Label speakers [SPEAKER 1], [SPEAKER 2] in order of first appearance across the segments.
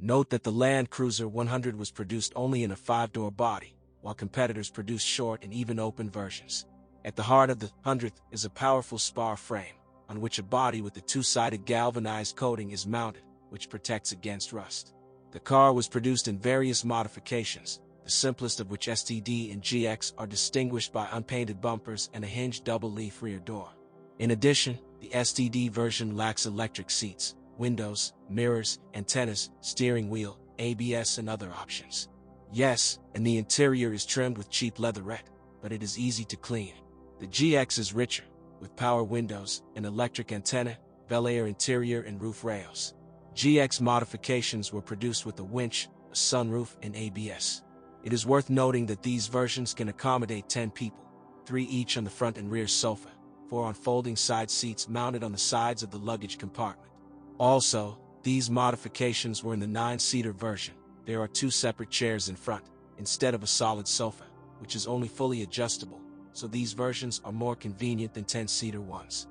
[SPEAKER 1] Note that the Land Cruiser 100 was produced only in a 5-door body, while competitors produced short and even open versions. At the heart of the 100th is a powerful spar frame, on which a body with a two-sided galvanized coating is mounted, which protects against rust. The car was produced in various modifications, the simplest of which STD and GX are distinguished by unpainted bumpers and a hinged double-leaf rear door. In addition, the STD version lacks electric seats, windows, mirrors, antennas, steering wheel, ABS and other options. Yes, and the interior is trimmed with cheap leatherette, but it is easy to clean. The GX is richer, with power windows, an electric antenna, Bel Air interior and roof rails. GX modifications were produced with a winch, a sunroof and ABS. It is worth noting that these versions can accommodate 10 people, 3 each on the front and rear sofa, 4 on folding side seats mounted on the sides of the luggage compartment. Also, these modifications were in the 9-seater version. There are 2 separate chairs in front, instead of a solid sofa, which is only fully adjustable, so these versions are more convenient than 10-seater ones.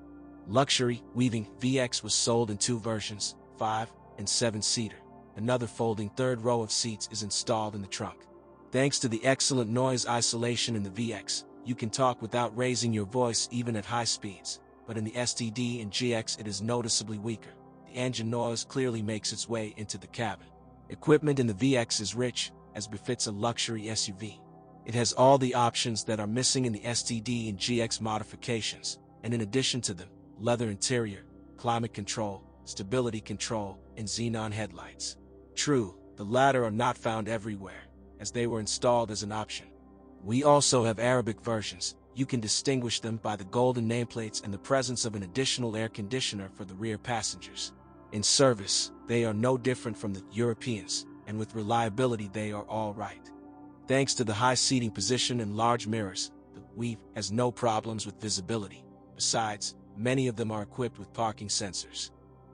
[SPEAKER 1] Luxury Weaving VX was sold in 2 versions, 5 and 7-seater. Another folding third row of seats is installed in the trunk. Thanks to the excellent noise isolation in the VX, you can talk without raising your voice even at high speeds, but in the STD and GX it is noticeably weaker. The engine noise clearly makes its way into the cabin. Equipment in the VX is rich, as befits a luxury SUV. It has all the options that are missing in the STD and GX modifications, and in addition to them, leather interior, climate control, stability control, and xenon headlights. True, the latter are not found everywhere, as they were installed as an option. We also have Arabic versions. You can distinguish them by the golden nameplates and the presence of an additional air conditioner for the rear passengers. In service, they are no different from the Europeans, and with reliability they are all right. Thanks to the high seating position and large mirrors, the Weave has no problems with visibility. Besides, many of them are equipped with parking sensors.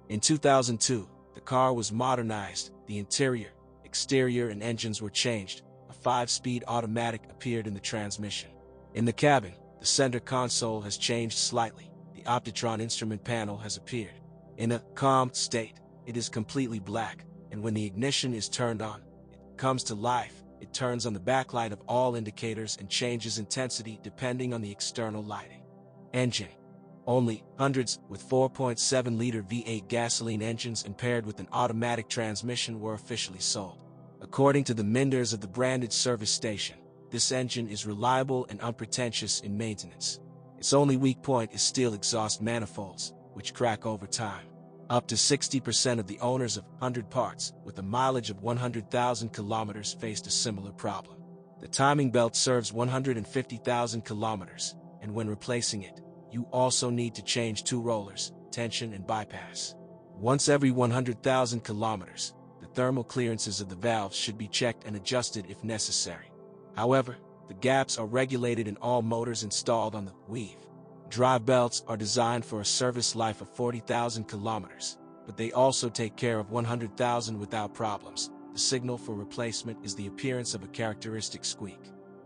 [SPEAKER 1] In 2002, the car was modernized, the interior, exterior and engines were changed. A 5-speed automatic appeared in the transmission. In the cabin, the center console has changed slightly. The Optitron instrument panel has appeared. In a calm state, it is completely black, and when the ignition is turned on, it comes to life. It turns on the backlight of all indicators and changes intensity depending on the external lighting. Engine. Only hundreds with 4.7-liter V8 gasoline engines and paired with an automatic transmission were officially sold. According to the Minders of the branded service station, this engine is reliable and unpretentious in maintenance. Its only weak point is steel exhaust manifolds, which crack over time. Up to 60% of the owners of 100 parts with a mileage of 100,000 kilometers faced a similar problem. The timing belt serves 150,000 kilometers, and when replacing it, you also need to change 2 rollers, tension and bypass. Once every 100,000 kilometers, the thermal clearances of the valves should be checked and adjusted if necessary. However, the gaps are regulated in all motors installed on the Weave. Drive belts are designed for a service life of 40,000 kilometers, but they also take care of 100,000 without problems. The signal for replacement is the appearance of a characteristic squeak.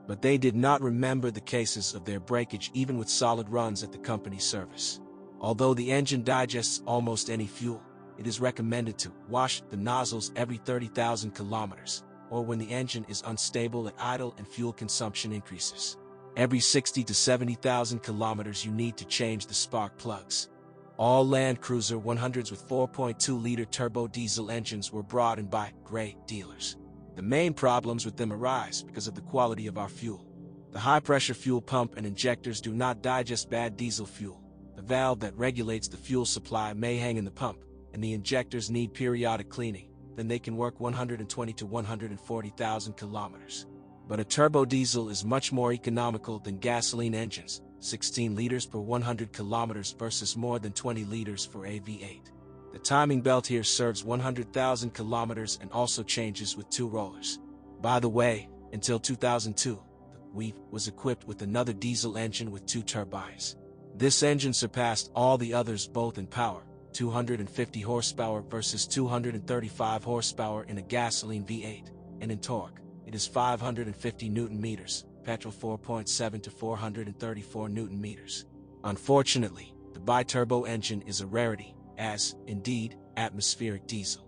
[SPEAKER 1] But they did not remember the cases of their breakage even with solid runs at the company service. Although the engine digests almost any fuel, it is recommended to wash the nozzles every 30,000 kilometers, or when the engine is unstable at idle and fuel consumption increases. Every 60 to 70,000 kilometers you need to change the spark plugs. All Land Cruiser 100s with 4.2-liter turbo diesel engines were brought in by gray dealers. The main problems with them arise because of the quality of our fuel. The high-pressure fuel pump and injectors do not digest bad diesel fuel. The valve that regulates the fuel supply may hang in the pump, and the injectors need periodic cleaning. Then they can work 120 to 140,000 kilometers. But a turbo diesel is much more economical than gasoline engines, 16 liters per 100 kilometers versus more than 20 liters for a V8. The timing belt here serves 100,000 kilometers and also changes with 2 rollers. By the way, until 2002, the Weave was equipped with another diesel engine with 2 turbines. This engine surpassed all the others both in power, 250 horsepower versus 235 horsepower in a gasoline V8, and in torque, it is 550 Newton-meters, petrol 4.7 to 434 Newton-meters. Unfortunately, the biturbo engine is a rarity, as, indeed, atmospheric diesel.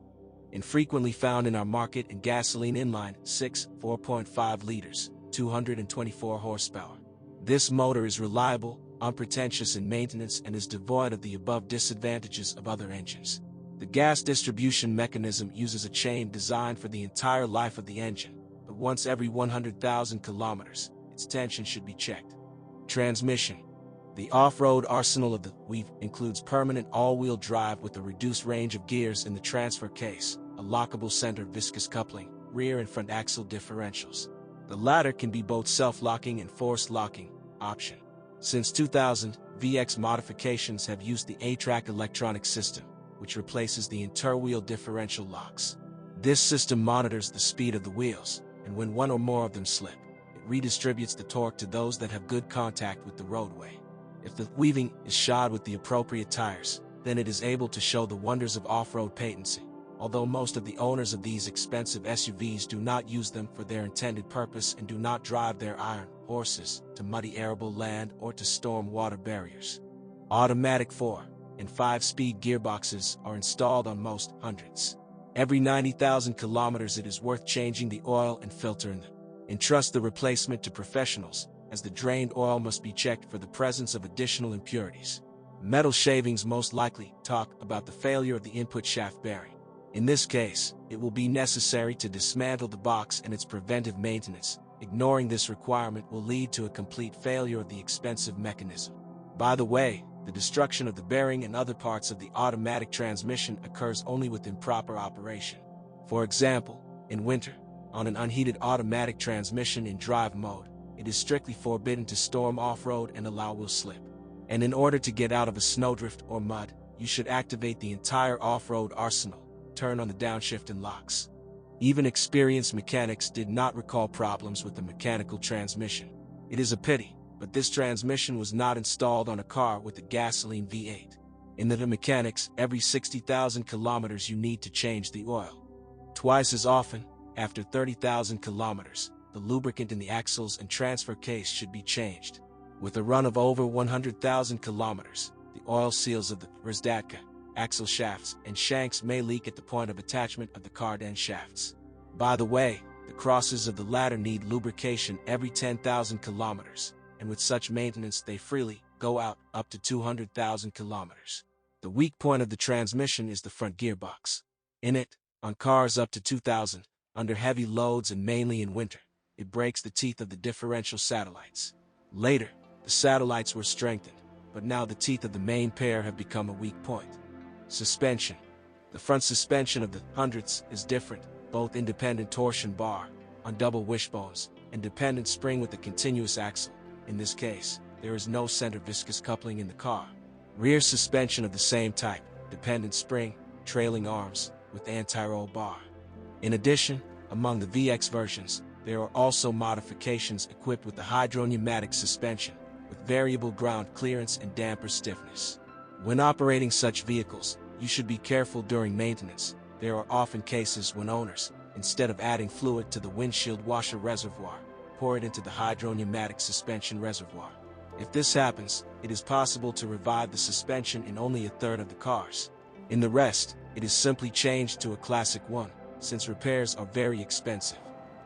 [SPEAKER 1] infrequently found in our market, and gasoline inline 6, 4.5 liters, 224 horsepower. This motor is reliable, unpretentious in maintenance, and is devoid of the above disadvantages of other engines. The gas distribution mechanism uses a chain designed for the entire life of the engine, but once every 100,000 kilometers, its tension should be checked. Transmission. The off-road arsenal of the Weave includes permanent all-wheel drive with a reduced range of gears in the transfer case, a lockable center viscous coupling, rear and front axle differentials. The latter can be both self-locking and forced locking option. Since 2000, VX modifications have used the A-Track electronic system, which replaces the interwheel differential locks. This system monitors the speed of the wheels, and when one or more of them slip, it redistributes the torque to those that have good contact with the roadway. If the weaving is shod with the appropriate tires, then it is able to show the wonders of off-road patency. Although most of the owners of these expensive SUVs do not use them for their intended purpose and do not drive their iron horses to muddy arable land or to storm water barriers. Automatic 4 and 5-speed gearboxes are installed on most hundreds. Every 90,000 kilometers it is worth changing the oil and filter in them. Entrust the replacement to professionals, as the drained oil must be checked for the presence of additional impurities. Metal shavings most likely talk about the failure of the input shaft bearing. In this case, it will be necessary to dismantle the box and its preventive maintenance. Ignoring this requirement will lead to a complete failure of the expensive mechanism. By the way, the destruction of the bearing and other parts of the automatic transmission occurs only with improper operation. For example, in winter, on an unheated automatic transmission in drive mode, it is strictly forbidden to storm off-road and allow wheel slip. And in order to get out of a snowdrift or mud, you should activate the entire off-road arsenal, turn on the downshift and locks. Even experienced mechanics did not recall problems with the mechanical transmission. It is a pity, but this transmission was not installed on a car with a gasoline V8. In the mechanics, every 60,000 kilometers you need to change the oil. Twice as often, after 30,000 kilometers, the lubricant in the axles and transfer case should be changed. With a run of over 100,000 kilometers, the oil seals of the rozdatka, axle shafts, and shanks may leak at the point of attachment of the cardan shafts. By the way, the crosses of the latter need lubrication every 10,000 kilometers, and with such maintenance they freely go out up to 200,000 kilometers. The weak point of the transmission is the front gearbox. In it, on cars up to 2,000, under heavy loads and mainly in winter, it breaks the teeth of the differential satellites. Later, the satellites were strengthened, but now the teeth of the main pair have become a weak point. Suspension. The front suspension of the hundreds is different, both independent torsion bar, on double wishbones, and dependent spring with a continuous axle. In this case, there is no center viscous coupling in the car. Rear suspension of the same type, dependent spring, trailing arms, with anti-roll bar. In addition, among the VX versions, there are also modifications equipped with the hydropneumatic suspension, with variable ground clearance and damper stiffness. When operating such vehicles, you should be careful during maintenance. There are often cases when owners, instead of adding fluid to the windshield washer reservoir, pour it into the hydropneumatic suspension reservoir. If this happens, it is possible to revive the suspension in only a third of the cars. In the rest, it is simply changed to a classic one, since repairs are very expensive.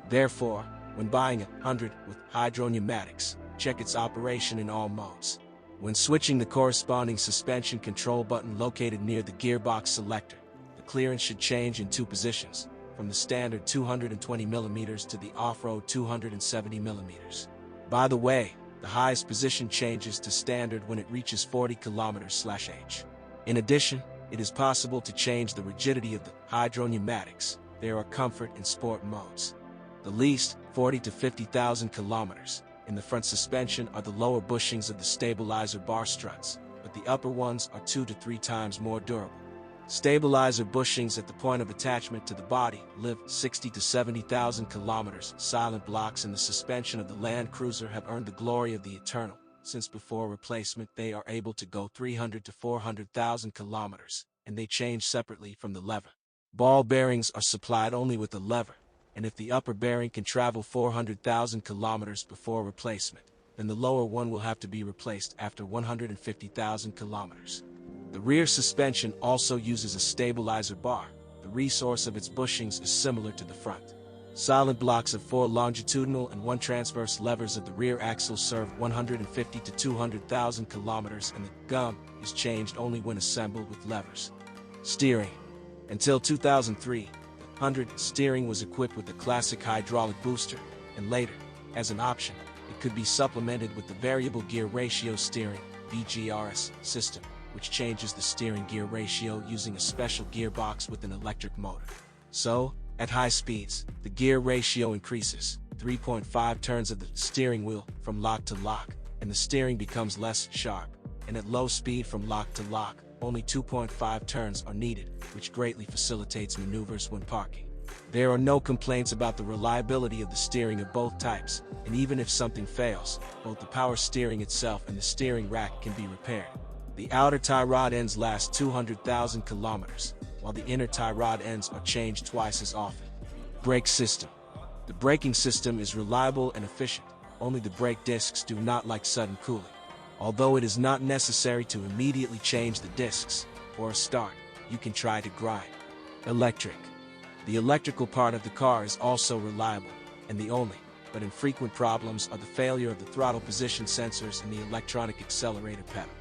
[SPEAKER 1] Therefore, when buying a 100 with hydropneumatics, check its operation in all modes. When switching the corresponding suspension control button located near the gearbox selector, the clearance should change in two positions, from the standard 220 mm to the off-road 270 mm. By the way, the highest position changes to standard when it reaches 40 km/h. In addition, it is possible to change the rigidity of the hydropneumatics. There are comfort and sport modes. The least, 40 to 50,000 kilometers, in the front suspension are the lower bushings of the stabilizer bar struts, but the upper ones are 2 to 3 times more durable. Stabilizer bushings at the point of attachment to the body live 60 to 70,000 kilometers. Silent blocks in the suspension of the Land Cruiser have earned the glory of the eternal, since before replacement they are able to go 300 to 400,000 kilometers, and they change separately from the lever. Ball bearings are supplied only with the lever, and if the upper bearing can travel 400,000 kilometers before replacement, then the lower one will have to be replaced after 150,000 kilometers. The rear suspension also uses a stabilizer bar, the the resource of its bushings is similar to the front. Silent blocks of 4 longitudinal and 1 transverse levers of the rear axle serve 150 to 200,000 kilometers, and the gum is changed only when assembled with levers. Steering. Until 2003, the 100 steering was equipped with the classic hydraulic booster, and later, as an option, it could be supplemented with the variable gear ratio steering (VGRS) system, which changes the steering gear ratio using a special gearbox with an electric motor. So, at high speeds, the gear ratio increases 3.5 turns of the steering wheel from lock to lock, and the steering becomes less sharp. And at low speed from lock to lock, only 2.5 turns are needed, which greatly facilitates maneuvers when parking. There are no complaints about the reliability of the steering of both types, and even if something fails, both the power steering itself and the steering rack can be repaired. The outer tie rod ends last 200,000 kilometers, while the inner tie rod ends are changed twice as often. Brake system. The braking system is reliable and efficient, only the brake discs do not like sudden cooling. Although it is not necessary to immediately change the discs, or a start, you can try to grind. Electric. The electrical part of the car is also reliable, and the only, but infrequent problems are the failure of the throttle position sensors and the electronic accelerator pedal.